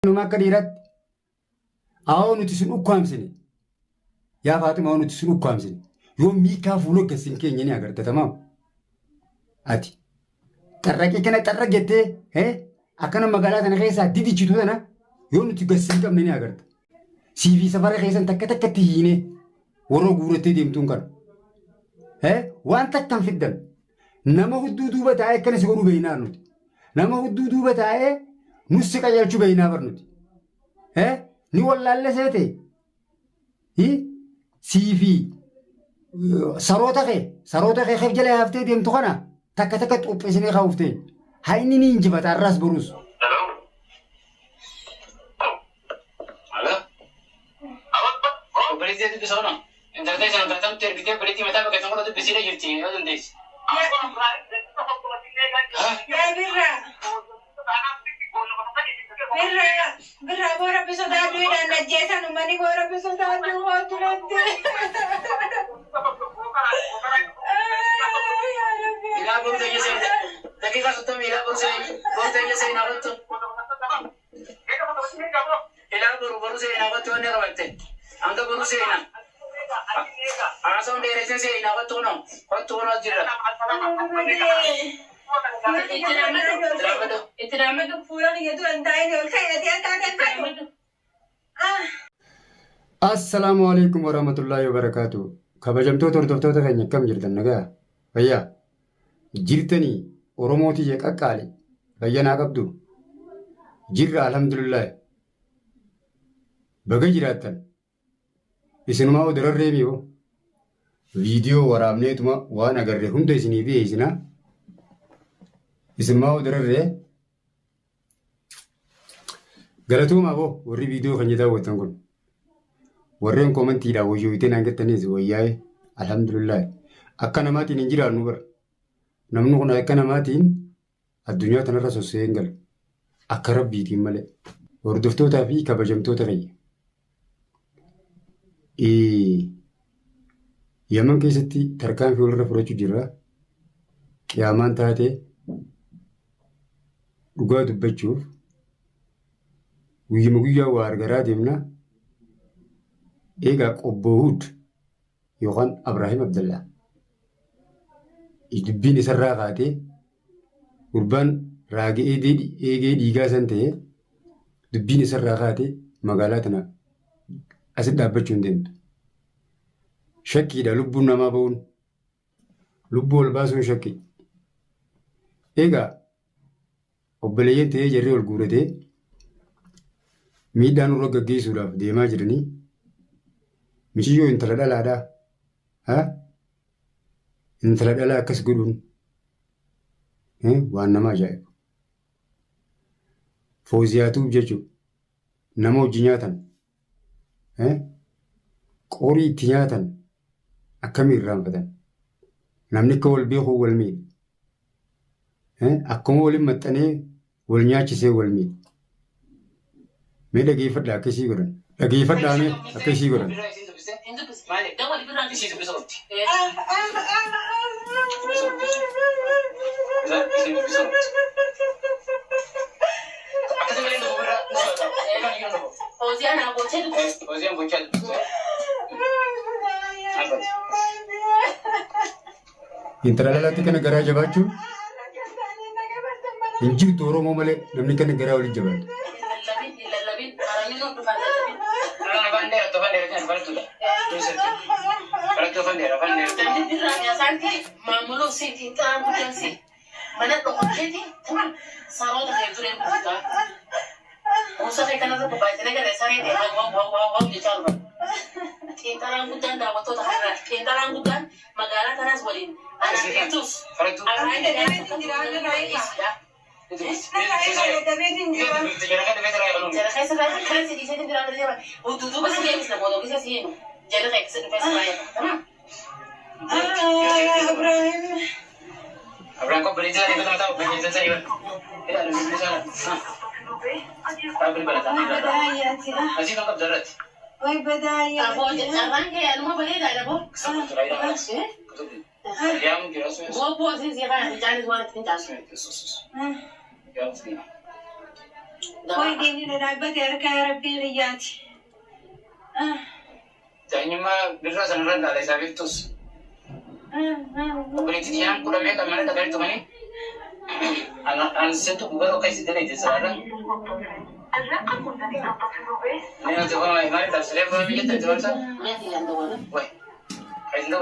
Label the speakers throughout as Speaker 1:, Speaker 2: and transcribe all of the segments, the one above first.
Speaker 1: نما كديرت أو نتسنو كامسني يا فاطمة أو نتسنو كامسني يوم ميكا فلو كسينكين يعني أقدر تمام أتي ترى كنا ترى جتة أكنا مقالات أنا خيسا ديدي جتو أنا يوم نتقسم كم نيني أقدر CV سفارة خيسا تك تيجيني ورو غورتي ديم تونكر وأنت كم في الدم نما هدودو بتاعي كنا سكونو بينا نود نما هدودو بتاعي نسكا يلشوا بينا برنود ni wallalle seete CV saroota kee xef jala haftee deemtu kana takka xuphisanii xawuftee hayni ni injibata arras burus
Speaker 2: Polisi itu sana. Entar sana datang terbitin polisi mata pakai tanggung itu besi dah jirti, ada nanti.
Speaker 3: Berapa orang episode ada dan najasa numani orang episode ada waktu nanti.
Speaker 2: Ila baru tanya saya, tapi kalau tu ila baru tanya saya nak tu. Ila baru saya nak tu ni rawat. Angka baru saya nak. Asal dari saya nak tu no, tu no jira. Itu nama tu pulang itu antai ni, kalau dia tak kan.
Speaker 1: Assalamualaikum warahmatullahi wabarakatuh. Kabajamtu tordoftoota keenya kam jirtan nagaa fayyaa jirtanii oromootii jeqaqqaale fayyanaa qabdu jirra alhamdulillah baga jiraattan isinumaa odararree miyoo viidiyoo waraabneetuma waan agarre hunda isinii dhiyeessinaa isinumaa odararree galatuumaa boo warri viidiyoo kan daawwattan kun warreen koomentiidhaan wayyooyteen hangattaniis wayyaa'e alhamdulillah akka namaatiin hin jiraannu bara namni kun akka namaatiin addunyaa tanarra sossee hin galu akka rabbiitiin malee hordoftootaa fi kabajamtoota kiyya. Yaman keessatti tarkaanfii walirra fudhachuu jirra qiyaamaan taatee dhugaa dubbachuuf guyyuma guyyaa waa argaraa deemna. Egaa Obbo Hud yookaan Abrahiim Abdallaa dubbiin isarraa kaatee gurbaan raagee eegee dhiigaa san ta'ee dubbiin isarraa kaatee magaalaa tana asitti dhaabbachuu hin deemtu. Shakkiidha lubbuun namaa ba'uun lubbuu ol baasuun shakkii. Egaa obboleeyyan ta'ee jarree ol guuratee miidhaa nurra gaggeessuudhaaf deemaa jiranii. Mishiyyoo intala dhalaadhaa intala dhalaa akkas godhuun waan nama ajaa'ibu. Fooziyaatuuf jechuun nama hojii nyaatan qorii itti nyaatan akkamiin irraanfatan namni akka wal beekuu wal miidha akkuma waliin maxxanee wal nyaachisee wal miidha. Mee dhageeffadhaa akkasii godhan dhageeffadhaa mee akkasii godhan.
Speaker 2: Malik, dah boleh berhenti sih sebesar tu. Ozian nak bocor tu. Ozian bocor.
Speaker 1: Intala lelaki kana garaa jabaachuu hin jirtu Oromoo malee namni kana garaa waliin jabaatu.
Speaker 2: Mamulo sih tinta bukan sih. Mana tu okey ti? Sarau dah kerja yang kita. Musa kita nak tu baca lagi ada saya ni. Wow bicara ber. Tinta rambutan dah waktu dah hari. Tinta rambutan magala tanas boleh. Anak itu. Anak itu tidak ada lagi. Itu. Jadi saya sekarang kerja di sini tidak ada dia. Untuk tu pasti dia bisa bodoh bisa sih. Jadi saya kesini pasti saya. Tamam. Abraham kau beli jalan itu tahu beli jalan saya. Tidak ada beli jalan. Kau beli berapa? Masih tak darat.
Speaker 3: Oi bedaya.
Speaker 2: Abu jangan ke rumah beli dah ada bu. Yang kira semua. Bu sih sih kan jangan buat pintas. Yang sih.
Speaker 3: Koi dini na dapat erka Rabbi riyati.
Speaker 2: Jangan cuma bisa sangat dari sabit terus. Berarti dia yang kurang mereka mana tak ada itu mana? Anak sentuh bukan oke sih dari sekarang. Ini nanti kalau mari tak sudah boleh kita jual sah? Ya tidak ada. Wah, kayak itu.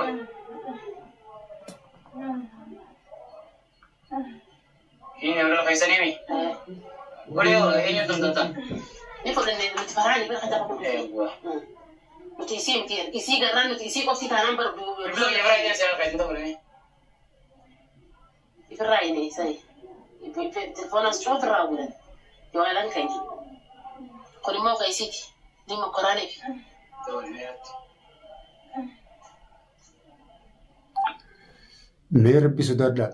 Speaker 2: Ini orang kayak sana ni. Boleh ini tonton. Ini kalau ni farah ni berkata apa pun. Wah. Mutisi isi garan mutisi kok si tanam berbu. Belum ya farah ini saya kayak itu boleh ni. Farah ini saya. Telepon astro farah boleh. Jualan kayaknya. Kalau mau kayak sih, ni mau korang ni.
Speaker 1: Mee rabbi sodaadha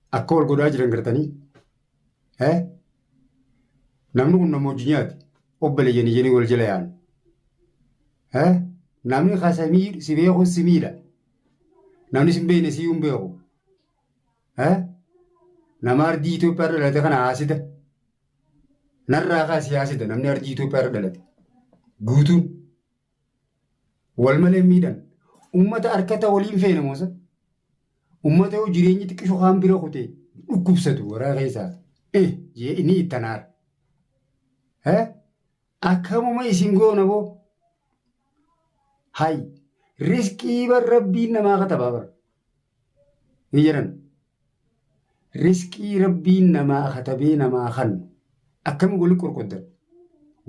Speaker 1: akka wal godhaa jiran gartanii namni kun nama hojinyaati obboleeyyanii jenii wal jala yaa'an namni kasamii si beeku si miidha namni si hin beekne si hin beeku nama ardii Itoophiyaa irra dhalate kana haasida narraa kaasii haasida namni ardii Itoophiyaa irra dhalate guutuun wal malee miidhan ummata harkata waliin feene moosa ummata yoo jireenyi xiqqisho kaan bira kutee dhukkubsatu waraa keessaa jee inni ittanaar akkamuma isin goona boo hay riskii bar rabbiin namaa katabaa bara ni jedhan riskii rabbiin namaa katabee namaa kan akkami goli qorqoddan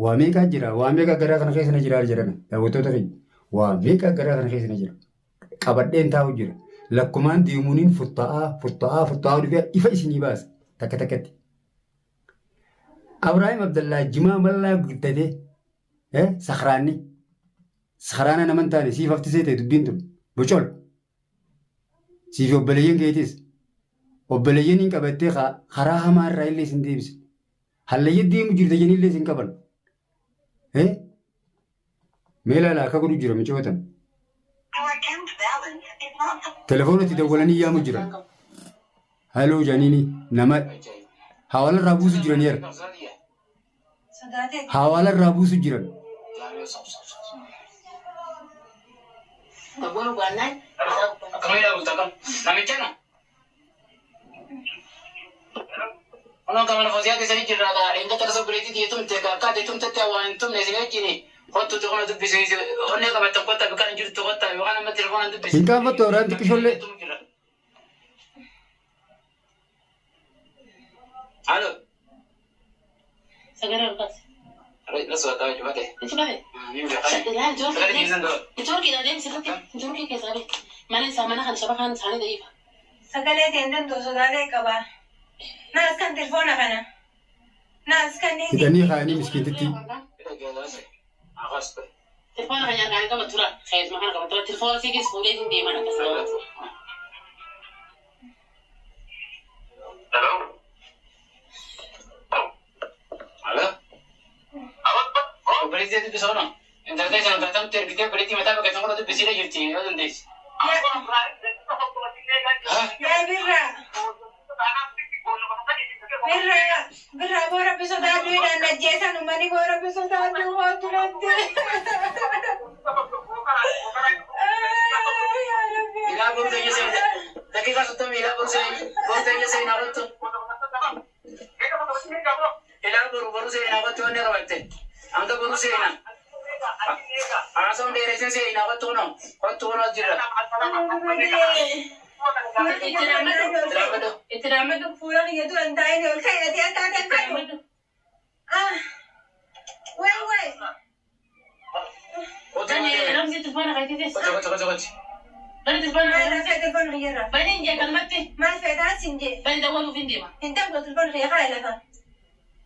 Speaker 1: waa meeqaa jira waa meeqaa garaa kana keessa na jira jedhan daawwattoota keenya waa meeqaa garaa kana keessa na jira qabadheen taa'u jira lakkumaan deemuuniin futtaa'aa dhufee ifa isinii baasa takka takkatti. Abrahaam Abdallaa jimaa mallaa guddatee sakhraana naman taane siif haftisee ta'e dubbiin tun bocol siif obboleeyyan keetis obboleeyyan hin qabattee karaa hamaa irraa illee isin deebise hallayya deemu jirta jenii illee isin qaban mee laalaa akka godhu jira micoota. Telefoonatti dawwalanii yaamu jiran. Halloo jaaniini nama hawaala irraa buusu jiran yeera. Hawaala irraa buusu jiran.
Speaker 2: Orang kamar fasiat disini jirra dah. Ingat terasa berarti dia tu kakak dia tu tetap awak tu nasi kini. Waktu tu kalau tu bisa orang kamar tempat tapi kan juru tu kota. Bukan nama telefon tu bisa.
Speaker 1: Hingga apa tu orang tu kisah
Speaker 2: Halo.
Speaker 3: Segera lepas.
Speaker 2: Langsung tahu coba deh.
Speaker 3: Coba deh.
Speaker 2: Ini udah kan. Sekarang ni sendu.
Speaker 3: Itu kita ada mesti kita. Itu kita sahaja. Mana sama nak siapa kan sana dah iba. Segala tenden tu segala kaba. Nas kan telefon apa na? Nas kan ni.
Speaker 1: Kita ni kaya ni miskin titi.
Speaker 2: Kita gila sih. Awas tu.
Speaker 3: Telefon hanya kan kamu turun. Saya makan kamu turun. Telefon sih kis boleh di mana kasih.
Speaker 2: Halo. Halo. Berarti itu bisa orang. Internet saya datang terbitin berarti mata pakai tongkol itu bisa jadi cerita ada nanti.
Speaker 3: Ya Birra. Birra bora bisa dah duit dan najasa numani bora bisa dah duit waktu nanti.
Speaker 2: Ila buru tanya saya. Lagi kan sudah ila buru tanya saya nak tu. Ila buru saya nak tu ni rawat. Anda buru saya nak. Asam dia rasa saya nak tu no. Kau tu no jira.
Speaker 3: Itu nama tu pulang itu antai ni. Orang kaya dia tak ada kaya. Wait.
Speaker 2: Oh jangan.
Speaker 3: Orang situ pun nak kaya.
Speaker 2: Coba.
Speaker 3: Bani telefon ayah, saya telefon ayah. Bani injek kan mati. Mas saya dah sinje. Bani dah walu vindi mah. Entah kalau telefon ayah kaya lah.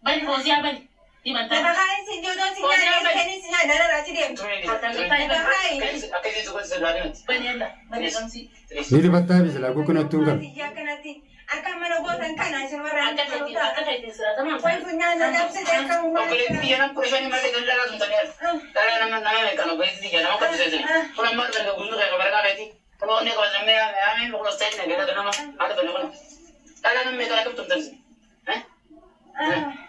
Speaker 3: Bani Fozia bani. Di mana? Saya kaya sinje tu sinje. Ini sinje ada rasa dia. Saya kaya.
Speaker 2: Apa itu juga sedar ni?
Speaker 3: Bani anda. Bani kamsi.
Speaker 1: Ini batas bisa lagu kena tunggal.
Speaker 3: Ya kena ti. Akan mana buat kan aja orang. Akan itu sudah. Tamam. Kau punya ada apa saja kamu.
Speaker 2: Okey, dia nak kurang mana dengan dalam tu tanya. Dalam nama kalau berarti dia nama kau tu. Kalau mana dengan guru kayak berapa kali? Kalau ni kalau nama, kalau style ni kita nama ada apa nama? Dalam nama kalau tu tu.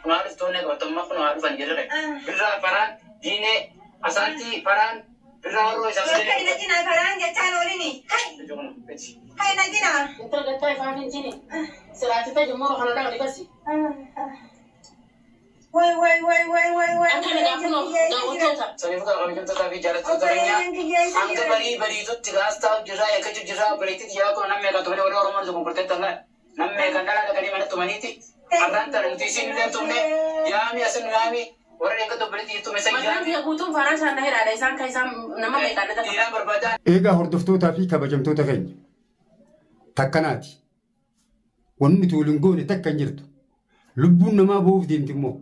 Speaker 2: Maaf tuh nih waktu mak nu harus anjir deh. Birra paran, dine asanti paran, birra orang itu sendiri.
Speaker 3: Kayak nanti nak paran dia calo ini. Kayak nanti nak.
Speaker 2: Kita kita ifanin sini. Serati tadi jumur kalau dah dikasih.
Speaker 3: Woi.
Speaker 2: Angkat nggak puno, nggak utuh tak. Soalnya kalau kami kita tapi jarak tutorialnya. Angkat bari itu tiga setahun jira ya kecil jira bari itu dia kalau namanya kata orang orang itu berkata tengah. Namanya kan dalam kali mana tuh maniti. Akan terhenti sini dan tuh nih. Ya kami asal kami. Orang yang kata bari itu misalnya.
Speaker 3: Macam dia butuh farang sana ada isang kaisam nama mereka ada.
Speaker 2: Tidak berbeda.
Speaker 1: Egaa hordoftoota fi kabajamtoota keenya takkanaati. Wanni tuuliin goone takka hin jirtu. Lubbuun namaa ba'uuf deemti immoo.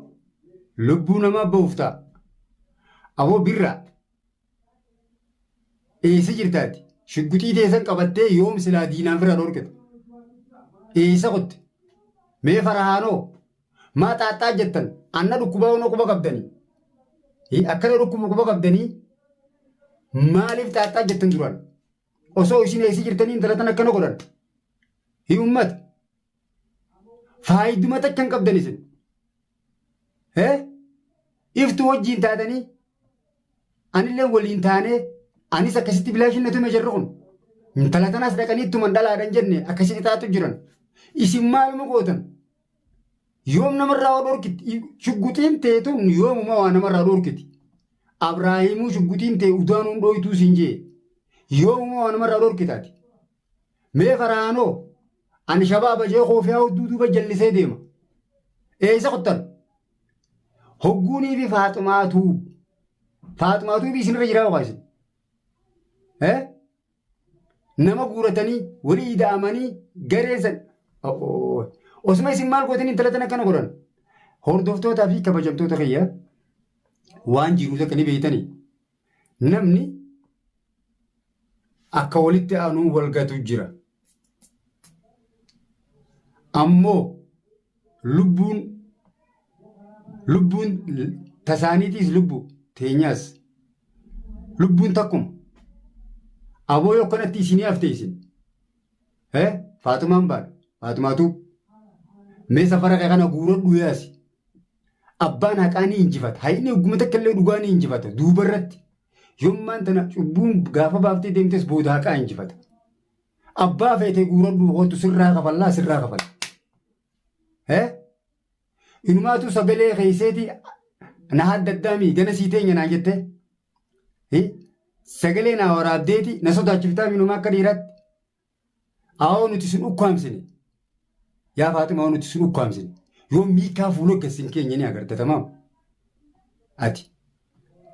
Speaker 1: Lubbuu namaa ba'uuf ta'a. Aboo birraa eessa jirtaati? Shugguxii teessan qabattee yoom silaa diinaan fira dhorkita? Eessa qotte? Mee farahaanoo maa xaaxxaa jettan anna dhukkubaa onoo quba qabdanii? Akkana dhukkuba quba qabdanii maaliif xaaxxaa jettan duraan? Osoo isin eessa jirtanii intalatan akkana godhan? Uummata faayiduma takka hin qabdan isin. Iftu wajjiin taatanii anillee waliin taanee anis akkasitti bilaashinnatu meesharra kun intalatanaas dhaqanii ittuman dhalaadhan jenne akkasitti taatu jiran isin maaluma gootan yoom namarraa waa dhorkiti shugguxiin teetun yoomuma waa namarraa dhorkiti Abrahaamuu shugguxiin tee udaanuun dhooytuu siin jee yoomuma waa namarraa dhorkitaati mee faraanoo ani shabaaba jee koofiyaa hudduu duuba jallisee deema eessa qottan hogguunii fi faaxumaatuu fi isinirra jiraa waaqaasin nama guuratanii walii ida'amanii gareessan osuma isin maal gootanii intalatan akkana godhan hordoftootaa fi kabajamtoota kiyyaa waan jiruus akka ni beeytanii namni akka walitti aanuu walgatu jira ammoo lubbuun tasaaniitiis lubbu teenyaas lubbuun takkuma aboo yoo kanatti isinii hafte isin faatumaan baadha faatumaatu mee safara kana guuradhu yaasi abbaan haqaa ni injifata hayni ogguma takka illee dhugaa ni injifata duuba irratti yommaan tana cubbuun gaafa baaftee deemtes booda haqaa injifata abbaa feete guuradhu hootu sirraa kafala inumaatu sagalee keeyseeti na hadda addaamii gana sii teenya naa jette sagalee naa waraabdeeti na sodaachiftaa minumaa akka dhiiraatti awoo nuti sin ukkaamsine yaa Faaximaa nuti sin ukkaamsine yoo miikaa fuuloo gassin keenya ni agarta tamaam ati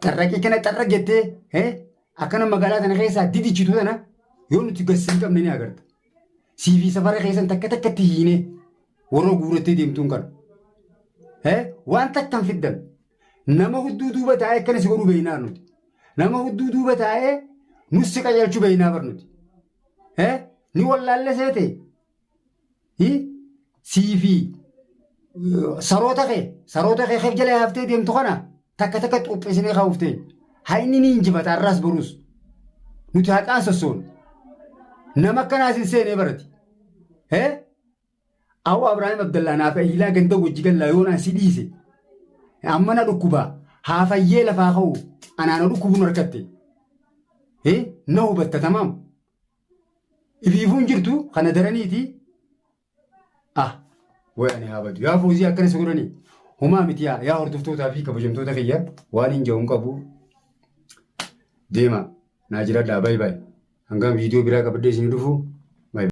Speaker 1: xarraqee kana xarra jettee akkana magaalaa tana keessaa didichitu tana yoo nuti gassin qabne ni agarta siifi safara keessan takka takkatti hiinee warra guurattee deemtuun kana waan takkan fiddan nama hudduu duuba taa'ee akkana si godhuu beeynaa nuti nama hudduu duuba taa'ee nussi qajeelchuu beeynaa bar nuti ni wallaalle seete siifi saroota kee keef jala haftee deemtu kana takka takka xuphisinee kaa'uftee hayni ni injifata arraas boruus nuti haqaan sossoon nama akkanaas hin seenee barati Awu Abrahaam Abdallaa naaf ilaa ganda wajji gallaa yoon asi dhiise amma na dhukkubaa haafayyee lafaa ka'u anaana dhukkubuun harkatte na hubatta tamaam ifiifuun jirtu kana daraniiti wayani haabadu yaa foozii akkana si godhanii humaa miti yaa hordoftootaa fi kabajamtoota kiyya waan hin ja'uun qabu deema naa jiradhaa baay'ee hangam viidiyoo biraa qabadhee isin dhufu